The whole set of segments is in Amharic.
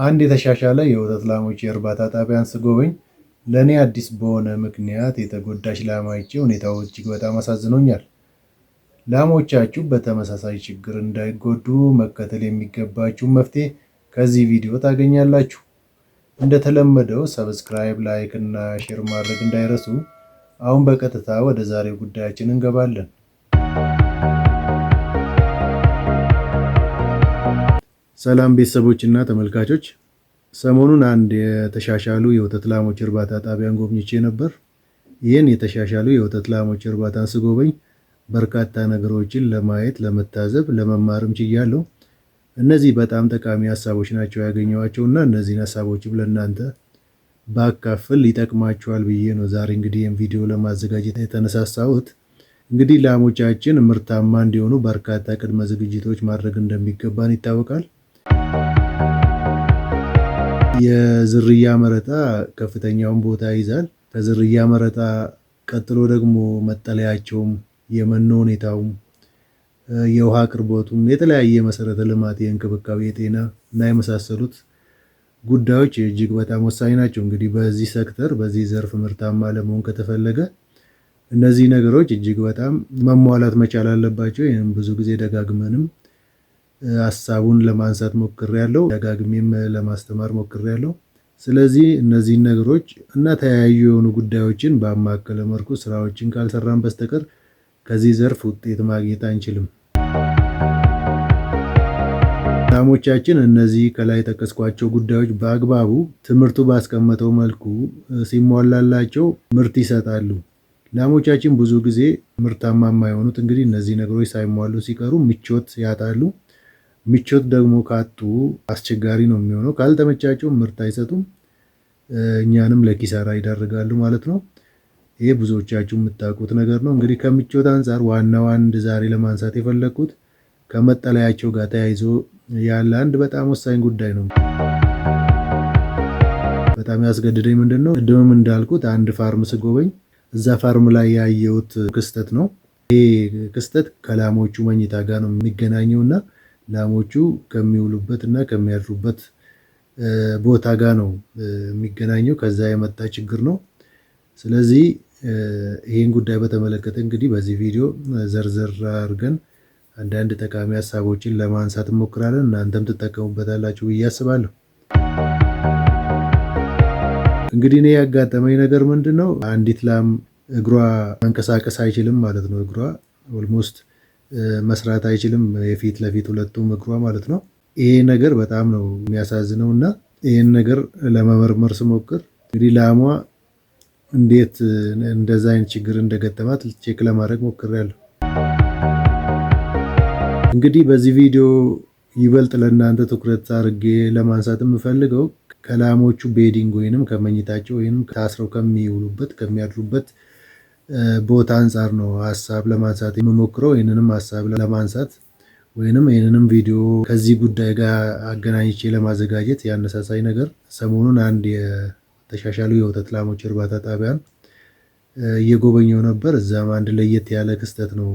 አንድ የተሻሻለ የወተት ላሞች የእርባታ ጣቢያን ስጎበኝ ለእኔ አዲስ በሆነ ምክንያት የተጎዳች ላም አይቼ ሁኔታው እጅግ በጣም አሳዝኖኛል። ላሞቻችሁ በተመሳሳይ ችግር እንዳይጎዱ መከተል የሚገባችሁን መፍትሄ ከዚህ ቪዲዮ ታገኛላችሁ። እንደተለመደው ሰብስክራይብ፣ ላይክ እና ሼር ማድረግ እንዳይረሱ። አሁን በቀጥታ ወደ ዛሬው ጉዳያችን እንገባለን። ሰላም ቤተሰቦች እና ተመልካቾች፣ ሰሞኑን አንድ የተሻሻሉ የወተት ላሞች እርባታ ጣቢያን ጎብኝቼ ነበር። ይህን የተሻሻሉ የወተት ላሞች እርባታን ስጎበኝ በርካታ ነገሮችን ለማየት፣ ለመታዘብ፣ ለመማርም ችያለሁ። እነዚህ በጣም ጠቃሚ ሀሳቦች ናቸው ያገኘኋቸው እና እነዚህን ሀሳቦችም ለእናንተ ባካፍል ይጠቅማችኋል ብዬ ነው ዛሬ እንግዲህ ይህን ቪዲዮ ለማዘጋጀት የተነሳሳሁት። እንግዲህ ላሞቻችን ምርታማ እንዲሆኑ በርካታ ቅድመ ዝግጅቶች ማድረግ እንደሚገባን ይታወቃል። የዝርያ መረጣ ከፍተኛውን ቦታ ይይዛል። ከዝርያ መረጣ ቀጥሎ ደግሞ መጠለያቸውም፣ የመኖ ሁኔታውም፣ የውሃ አቅርቦቱም፣ የተለያየ መሰረተ ልማት፣ የእንክብካቤ፣ የጤና እና የመሳሰሉት ጉዳዮች እጅግ በጣም ወሳኝ ናቸው። እንግዲህ በዚህ ሴክተር በዚህ ዘርፍ ምርታማ ለመሆን ከተፈለገ እነዚህ ነገሮች እጅግ በጣም መሟላት መቻል አለባቸው። ይህም ብዙ ጊዜ ደጋግመንም ሀሳቡን ለማንሳት ሞክሬያለሁ፣ ደጋግሜም ለማስተማር ሞክሬያለሁ። ስለዚህ እነዚህን ነገሮች እና ተያያዥ የሆኑ ጉዳዮችን በአማከለ መልኩ ስራዎችን ካልሰራን በስተቀር ከዚህ ዘርፍ ውጤት ማግኘት አንችልም። ላሞቻችን እነዚህ ከላይ የጠቀስኳቸው ጉዳዮች በአግባቡ ትምህርቱ ባስቀመጠው መልኩ ሲሟላላቸው ምርት ይሰጣሉ። ላሞቻችን ብዙ ጊዜ ምርታማ የማይሆኑት እንግዲህ እነዚህ ነገሮች ሳይሟሉ ሲቀሩ ምቾት ያጣሉ። ምቾት ደግሞ ካጡ አስቸጋሪ ነው የሚሆነው። ካልተመቻቸው ምርት አይሰጡም፣ እኛንም ለኪሳራ ይዳርጋሉ ማለት ነው። ይሄ ብዙዎቻችሁ የምታውቁት ነገር ነው። እንግዲህ ከምቾት አንጻር ዋናው አንድ ዛሬ ለማንሳት የፈለግኩት ከመጠለያቸው ጋር ተያይዞ ያለ አንድ በጣም ወሳኝ ጉዳይ ነው። በጣም ያስገድደኝ ምንድን ነው፣ ቅድምም እንዳልኩት አንድ ፋርም ስጎበኝ እዛ ፋርም ላይ ያየሁት ክስተት ነው። ይሄ ክስተት ከላሞቹ መኝታ ጋር ነው የሚገናኘው እና ላሞቹ ከሚውሉበት እና ከሚያድሩበት ቦታ ጋር ነው የሚገናኘው። ከዛ የመጣ ችግር ነው። ስለዚህ ይህን ጉዳይ በተመለከተ እንግዲህ በዚህ ቪዲዮ ዘርዘር አድርገን አንዳንድ ጠቃሚ ሀሳቦችን ለማንሳት እንሞክራለን። እናንተም ትጠቀሙበታላችሁ ብዬ አስባለሁ። እንግዲህ እኔ ያጋጠመኝ ነገር ምንድን ነው፣ አንዲት ላም እግሯ መንቀሳቀስ አይችልም ማለት ነው። እግሯ ኦልሞስት መስራት አይችልም፣ የፊት ለፊት ሁለቱም እግሯ ማለት ነው። ይሄ ነገር በጣም ነው የሚያሳዝነው እና ይህን ነገር ለመመርመር ስሞክር እንግዲህ ላሟ እንዴት እንደዛ አይነት ችግር እንደገጠማት ቼክ ለማድረግ ሞክሬያለሁ። እንግዲህ በዚህ ቪዲዮ ይበልጥ ለእናንተ ትኩረት አድርጌ ለማንሳት የምፈልገው ከላሞቹ ቤዲንግ ወይንም ከመኝታቸው ወይንም ታስረው ከሚውሉበት ከሚያድሩበት ቦታ አንጻር ነው ሀሳብ ለማንሳት የምሞክረው። ይህንንም ሀሳብ ለማንሳት ወይንም ይህንንም ቪዲዮ ከዚህ ጉዳይ ጋር አገናኝቼ ለማዘጋጀት ያነሳሳኝ ነገር ሰሞኑን አንድ የተሻሻሉ የወተት ላሞች እርባታ ጣቢያን እየጎበኘው ነበር። እዛም አንድ ለየት ያለ ክስተት ነው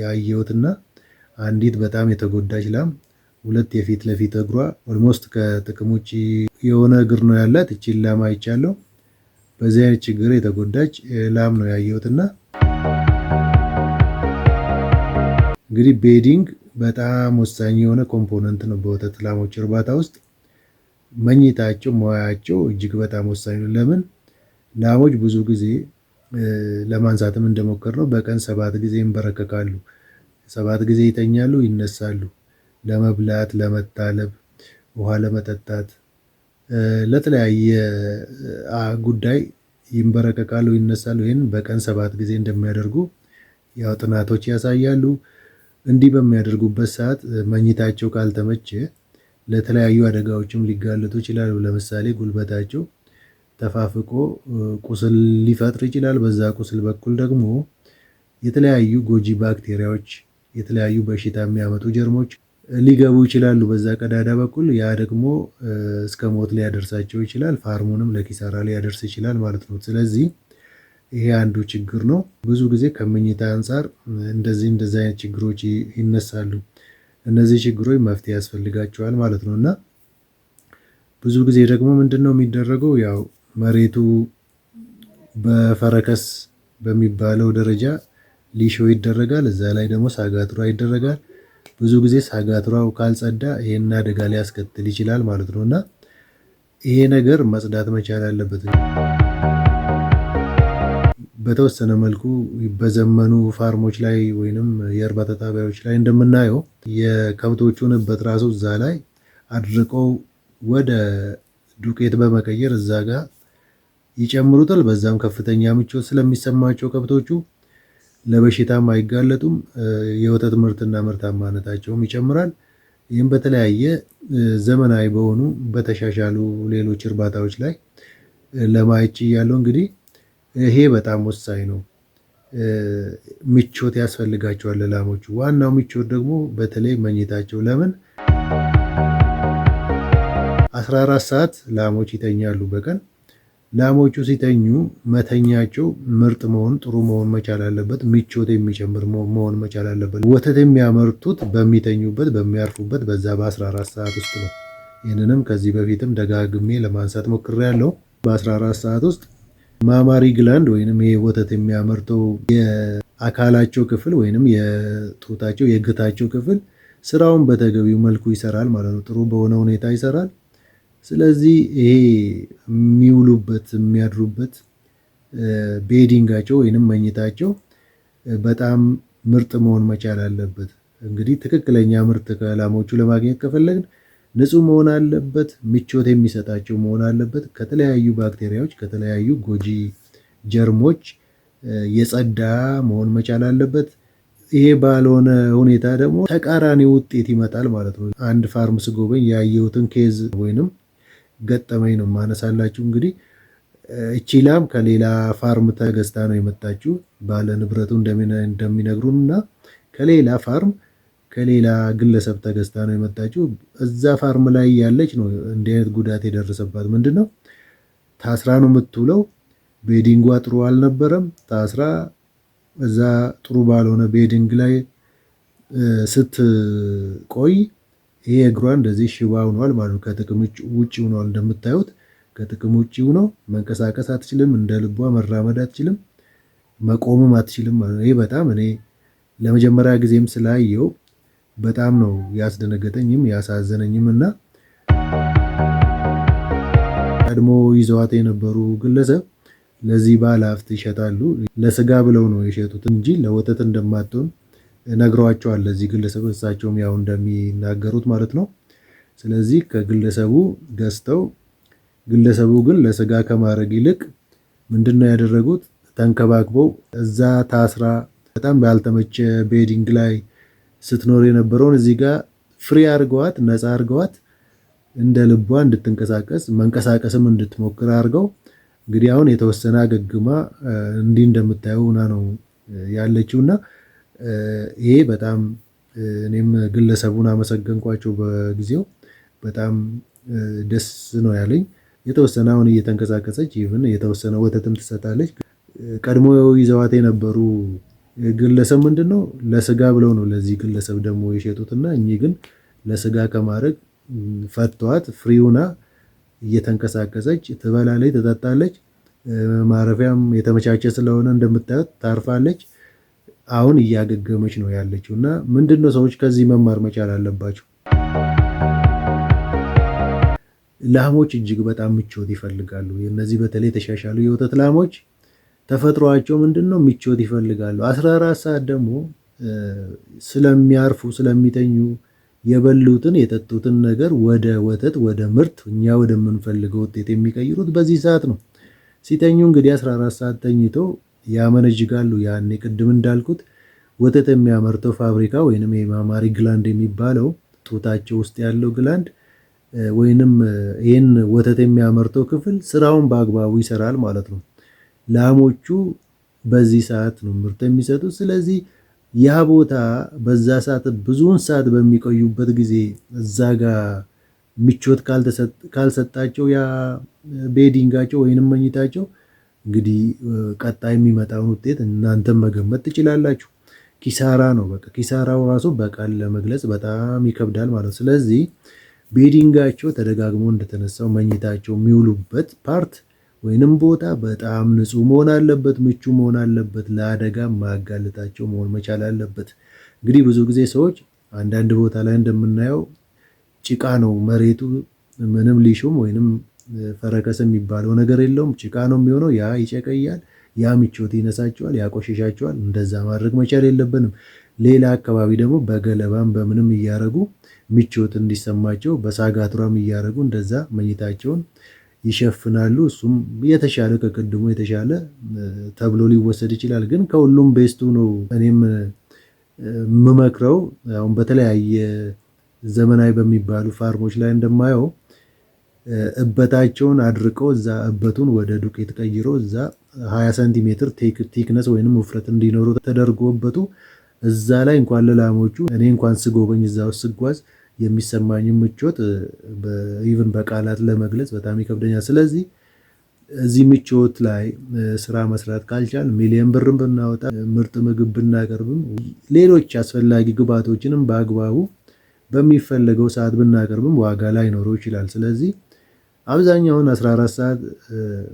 ያየሁትና አንዲት በጣም የተጎዳች ላም ሁለት የፊት ለፊት እግሯ ኦልሞስት ከጥቅም ውጭ የሆነ እግር ነው ያላት። እቺን ላም አይቻለሁ። በዚህ አይነት ችግር የተጎዳች ላም ነው ያየሁትና እንግዲህ ቤዲንግ በጣም ወሳኝ የሆነ ኮምፖነንት ነው በወተት ላሞች እርባታ ውስጥ። መኝታቸው፣ መዋያቸው እጅግ በጣም ወሳኝ ነው። ለምን ላሞች ብዙ ጊዜ ለማንሳትም እንደሞከርነው በቀን 7 ጊዜ ይንበረከካሉ። 7 ጊዜ ይተኛሉ፣ ይነሳሉ። ለመብላት፣ ለመታለብ፣ ውሃ ለመጠጣት፣ ለተለያየ ጉዳይ ይንበረከካሉ፣ ይነሳሉ። ይህን በቀን 7 ጊዜ እንደሚያደርጉ ያው ጥናቶች ያሳያሉ። እንዲህ በሚያደርጉበት ሰዓት መኝታቸው ካልተመቸ ለተለያዩ አደጋዎችም ሊጋለጡ ይችላሉ። ለምሳሌ ጉልበታቸው ተፋፍቆ ቁስል ሊፈጥር ይችላል። በዛ ቁስል በኩል ደግሞ የተለያዩ ጎጂ ባክቴሪያዎች፣ የተለያዩ በሽታ የሚያመጡ ጀርሞች ሊገቡ ይችላሉ በዛ ቀዳዳ በኩል። ያ ደግሞ እስከ ሞት ሊያደርሳቸው ይችላል። ፋርሙንም ለኪሳራ ሊያደርስ ይችላል ማለት ነው። ስለዚህ ይሄ አንዱ ችግር ነው። ብዙ ጊዜ ከመኝታ አንጻር እንደዚህ አይነት ችግሮች ይነሳሉ። እነዚህ ችግሮች መፍትሄ ያስፈልጋቸዋል ማለት ነው እና ብዙ ጊዜ ደግሞ ምንድነው የሚደረገው ያው መሬቱ በፈረከስ በሚባለው ደረጃ ሊሾ ይደረጋል። እዛ ላይ ደግሞ ሳጋቱራ ይደረጋል። ብዙ ጊዜ ሳጋቱራው ካልጸዳ ይሄን አደጋ ሊያስከትል ይችላል ማለት ነው እና ይሄ ነገር መጽዳት መቻል አለበት። በተወሰነ መልኩ በዘመኑ ፋርሞች ላይ ወይንም የእርባታ ጣቢያዎች ላይ እንደምናየው የከብቶቹን እበት ራሱ እዛ ላይ አድርቀው ወደ ዱቄት በመቀየር እዛ ጋር ይጨምሩታል። በዛም ከፍተኛ ምቾት ስለሚሰማቸው ከብቶቹ ለበሽታም አይጋለጡም። የወተት ምርትና ምርታማነታቸውም ይጨምራል። ይህም በተለያየ ዘመናዊ በሆኑ በተሻሻሉ ሌሎች እርባታዎች ላይ ለማየት ችያለሁ። እንግዲህ ይሄ በጣም ወሳኝ ነው። ምቾት ያስፈልጋቸዋል ላሞቹ። ዋናው ምቾት ደግሞ በተለይ መኝታቸው። ለምን 14 ሰዓት ላሞች ይተኛሉ በቀን። ላሞቹ ሲተኙ መተኛቸው ምርጥ መሆን ጥሩ መሆን መቻል አለበት። ምቾት የሚጨምር መሆን መቻል አለበት። ወተት የሚያመርቱት በሚተኙበት በሚያርፉበት በዛ በ14 ሰዓት ውስጥ ነው። ይህንንም ከዚህ በፊትም ደጋግሜ ለማንሳት ሞክሬያለሁ። በ14 ሰዓት ውስጥ ማማሪ ግላንድ ወይንም ይሄ ወተት የሚያመርተው የአካላቸው ክፍል ወይንም የጡታቸው የግታቸው ክፍል ስራውን በተገቢው መልኩ ይሰራል ማለት ነው። ጥሩ በሆነ ሁኔታ ይሰራል። ስለዚህ ይሄ የሚውሉበት የሚያድሩበት ቤዲንጋቸው ወይንም መኝታቸው በጣም ምርጥ መሆን መቻል አለበት። እንግዲህ ትክክለኛ ምርት ከላሞቹ ለማግኘት ከፈለግን ንጹህ መሆን አለበት። ምቾት የሚሰጣቸው መሆን አለበት። ከተለያዩ ባክቴሪያዎች ከተለያዩ ጎጂ ጀርሞች የጸዳ መሆን መቻል አለበት። ይሄ ባልሆነ ሁኔታ ደግሞ ተቃራኒ ውጤት ይመጣል ማለት ነው። አንድ ፋርም ስጎበኝ ያየሁትን ኬዝ ወይንም ገጠመኝ ነው ማነሳላችሁ። እንግዲህ እቺ ላም ከሌላ ፋርም ተገዝታ ነው የመጣችው ባለ ንብረቱ እንደሚነግሩን እና ከሌላ ፋርም ከሌላ ግለሰብ ተገዝታ ነው የመጣችው። እዛ ፋርም ላይ ያለች ነው እንዲህ አይነት ጉዳት የደረሰባት። ምንድነው ታስራ ነው የምትውለው። ቤዲንጓ ጥሩ አልነበረም። ታስራ እዛ ጥሩ ባልሆነ ቤዲንግ ላይ ስትቆይ ይሄ እግሯ እንደዚህ ሽባ ሆኗል ማለት ነው። ከጥቅም ውጭ ሆኗል። እንደምታዩት ከጥቅም ውጭ ሆኖ መንቀሳቀስ አትችልም። እንደ ልቧ መራመድ አትችልም። መቆምም አትችልም ማለት ነው። ይሄ በጣም እኔ ለመጀመሪያ ጊዜም ስላየው በጣም ነው ያስደነገጠኝም ያሳዘነኝም እና ቀድሞ ይዘዋት የነበሩ ግለሰብ ለዚህ ባለ ሀብት ይሸጣሉ። ለስጋ ብለው ነው የሸጡት እንጂ ለወተት እንደማትሆን ነግረዋቸዋል ለዚህ ግለሰብ። እሳቸውም ያው እንደሚናገሩት ማለት ነው። ስለዚህ ከግለሰቡ ገዝተው ግለሰቡ ግን ለስጋ ከማድረግ ይልቅ ምንድነው ያደረጉት? ተንከባክበው እዛ ታስራ በጣም ባልተመቸ ቤዲንግ ላይ ስትኖር የነበረውን እዚህ ጋር ፍሪ አድርገዋት ነፃ አድርገዋት እንደ ልቧ እንድትንቀሳቀስ መንቀሳቀስም እንድትሞክር አድርገው እንግዲህ አሁን የተወሰነ አገግማ እንዲህ እንደምታየው ሆና ነው ያለችውና ይሄ በጣም እኔም ግለሰቡን አመሰገንኳቸው በጊዜው። በጣም ደስ ነው ያለኝ። የተወሰነ አሁን እየተንቀሳቀሰች ይሁን የተወሰነ ወተትም ትሰጣለች። ቀድሞ ይዘዋት የነበሩ ግለሰብ ምንድነው ለስጋ ብለው ነው ለዚህ ግለሰብ ደግሞ የሸጡትና እኚህ ግን ለስጋ ከማድረግ ፈቷት ፍሪውና እየተንቀሳቀሰች ትበላለች፣ ትጠጣለች። ማረፊያም የተመቻቸ ስለሆነ እንደምታዩት ታርፋለች። አሁን እያገገመች ነው ያለችው እና ምንድነው ሰዎች ከዚህ መማር መቻል አለባቸው። ላሞች እጅግ በጣም ምቾት ይፈልጋሉ። እነዚህ በተለይ ተሻሻሉ የወተት ላሞች ተፈጥሯቸው ምንድነው ምቾት ይፈልጋሉ። 14 ሰዓት ደግሞ ስለሚያርፉ ስለሚተኙ የበሉትን የጠጡትን ነገር ወደ ወተት ወደ ምርት እኛ ወደምንፈልገው ውጤት የሚቀይሩት በዚህ ሰዓት ነው። ሲተኙ እንግዲህ 14 ሰዓት ተኝተው ያመነጅጋሉ። ያኔ ቅድም እንዳልኩት ወተት የሚያመርተው ፋብሪካ ወይንም የማማሪ ግላንድ የሚባለው ጡታቸው ውስጥ ያለው ግላንድ ወይንም ይህን ወተት የሚያመርተው ክፍል ስራውን በአግባቡ ይሰራል ማለት ነው። ላሞቹ በዚህ ሰዓት ነው ምርት የሚሰጡት። ስለዚህ ያ ቦታ በዛ ሰዓት ብዙውን ሰዓት በሚቆዩበት ጊዜ እዛ ጋር ምቾት ካልሰጣቸው ያ ቤዲንጋቸው ወይንም መኝታቸው እንግዲህ ቀጣይ የሚመጣውን ውጤት እናንተም መገመት ትችላላችሁ። ኪሳራ ነው። በቃ ኪሳራው ራሱ በቃል ለመግለጽ በጣም ይከብዳል ማለት ነው። ስለዚህ ቤዲንጋቸው ተደጋግሞ እንደተነሳው መኝታቸው የሚውሉበት ፓርት ወይንም ቦታ በጣም ንጹህ መሆን አለበት፣ ምቹ መሆን አለበት፣ ለአደጋ ማጋለጣቸው መሆን መቻል አለበት። እንግዲህ ብዙ ጊዜ ሰዎች አንዳንድ ቦታ ላይ እንደምናየው ጭቃ ነው መሬቱ፣ ምንም ሊሹም ወይንም ፈረከስ የሚባለው ነገር የለውም፣ ጭቃ ነው የሚሆነው። ያ ይጨቀያል፣ ያ ምቾት ይነሳቸዋል፣ ያቆሽሻቸዋል። እንደዛ ማድረግ መቻል የለብንም። ሌላ አካባቢ ደግሞ በገለባም በምንም እያረጉ ምቾት እንዲሰማቸው በሳጋቱራም እያረጉ እንደዛ መኝታቸውን ይሸፍናሉ። እሱም የተሻለ ከቅድሙ የተሻለ ተብሎ ሊወሰድ ይችላል። ግን ከሁሉም ቤስቱ ነው እኔም የምመክረው። አሁን በተለያየ ዘመናዊ በሚባሉ ፋርሞች ላይ እንደማየው እበታቸውን አድርቀው እዛ እበቱን ወደ ዱቄት ቀይሮ እዛ 20 ሴንቲሜትር ቲክነስ ወይንም ውፍረት እንዲኖሩ ተደርጎ እበቱ እዛ ላይ እንኳን ለላሞቹ እኔ እንኳን ስጎበኝ እዛ ውስጥ ስጓዝ የሚሰማኝ ምቾት ኢቭን በቃላት ለመግለጽ በጣም ይከብደኛል። ስለዚህ እዚህ ምቾት ላይ ስራ መስራት ካልቻል ሚሊዮን ብርም ብናወጣ ምርጥ ምግብ ብናቀርብም ሌሎች አስፈላጊ ግብዓቶችንም በአግባቡ በሚፈለገው ሰዓት ብናቀርብም ዋጋ ላይኖረው ይችላል። ስለዚህ አብዛኛውን 14 ሰዓት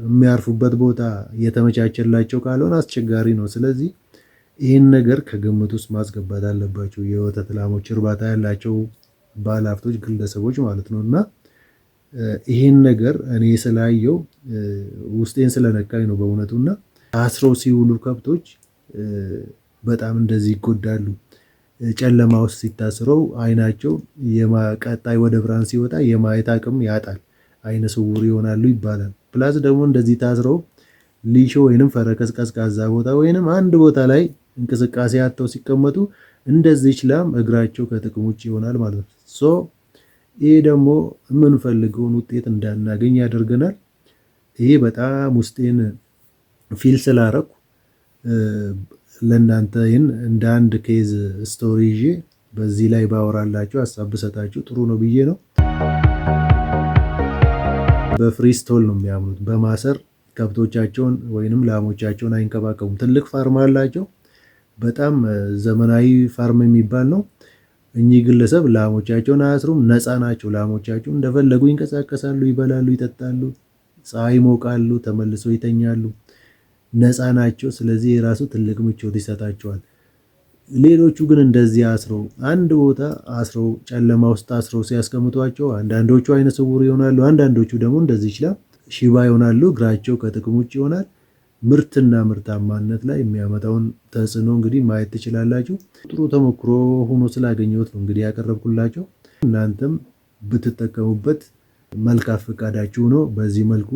የሚያርፉበት ቦታ የተመቻቸላቸው ካልሆነ አስቸጋሪ ነው። ስለዚህ ይህን ነገር ከግምት ውስጥ ማስገባት አለባቸው የወተት ላሞች እርባታ ያላቸው ባለሀብቶች፣ ግለሰቦች ማለት ነው። እና ይህን ነገር እኔ ስላየው ውስጤን ስለነካኝ ነው በእውነቱ። እና ታስረው ሲውሉ ከብቶች በጣም እንደዚህ ይጎዳሉ። ጨለማ ውስጥ ሲታስረው አይናቸው ቀጣይ ወደ ብርሃን ሲወጣ የማየት አቅም ያጣል፣ አይነ ስውር ይሆናሉ ይባላል። ፕላስ ደግሞ እንደዚህ ታስረው ሊሾ ወይንም ፈረከስ ቀዝቃዛ ቦታ ወይንም አንድ ቦታ ላይ እንቅስቃሴ አጥተው ሲቀመጡ እንደዚህች ላም እግራቸው ከጥቅም ውጭ ይሆናል ማለት ነው። ይሄ ደግሞ የምንፈልገውን ውጤት እንዳናገኝ ያደርገናል። ይሄ በጣም ውስጤን ፊል ስላረኩ ለእናንተ ይህን እንደ አንድ ኬዝ ስቶሪ ይዤ በዚህ ላይ ባወራላችሁ ሀሳብ ብሰጣችሁ ጥሩ ነው ብዬ ነው። በፍሪስቶል ነው የሚያምኑት። በማሰር ከብቶቻቸውን ወይንም ላሞቻቸውን አይንከባከቡም። ትልቅ ፋርም አላቸው። በጣም ዘመናዊ ፋርም የሚባል ነው። እኚህ ግለሰብ ላሞቻቸውን አያስሩም፣ ነፃ ናቸው። ላሞቻቸው እንደፈለጉ ይንቀሳቀሳሉ፣ ይበላሉ፣ ይጠጣሉ፣ ፀሐይ ይሞቃሉ፣ ተመልሰው ይተኛሉ፣ ነፃ ናቸው። ስለዚህ የራሱ ትልቅ ምቾት ይሰጣቸዋል። ሌሎቹ ግን እንደዚህ አስረው አንድ ቦታ አስረው ጨለማ ውስጥ አስረው ሲያስቀምጧቸው አንዳንዶቹ አይነ ስውር ይሆናሉ፣ አንዳንዶቹ ደግሞ እንደዚህ ይችላል ሽባ ይሆናሉ፣ እግራቸው ከጥቅም ውጭ ይሆናል። ምርትና ምርታማነት ላይ የሚያመጣውን ተጽዕኖ እንግዲህ ማየት ትችላላችሁ። ጥሩ ተሞክሮ ሆኖ ስላገኘሁት ነው እንግዲህ ያቀረብኩላቸው። እናንተም ብትጠቀሙበት መልካም ፈቃዳችሁ ነው። በዚህ መልኩ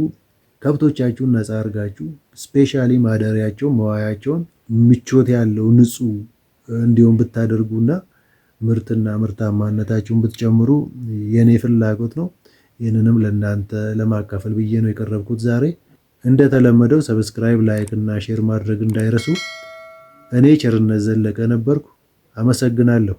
ከብቶቻችሁን ነፃ አድርጋችሁ ስፔሻሊ ማደሪያቸውን መዋያቸውን ምቾት ያለው ንጹህ እንዲሁም ብታደርጉና ምርትና ምርታማነታችሁን ብትጨምሩ የኔ ፍላጎት ነው። ይህንንም ለእናንተ ለማካፈል ብዬ ነው የቀረብኩት ዛሬ። እንደተለመደው ሰብስክራይብ፣ ላይክ እና ሼር ማድረግ እንዳይረሱ። እኔ ቸርነት ዘለቀ ነበርኩ። አመሰግናለሁ።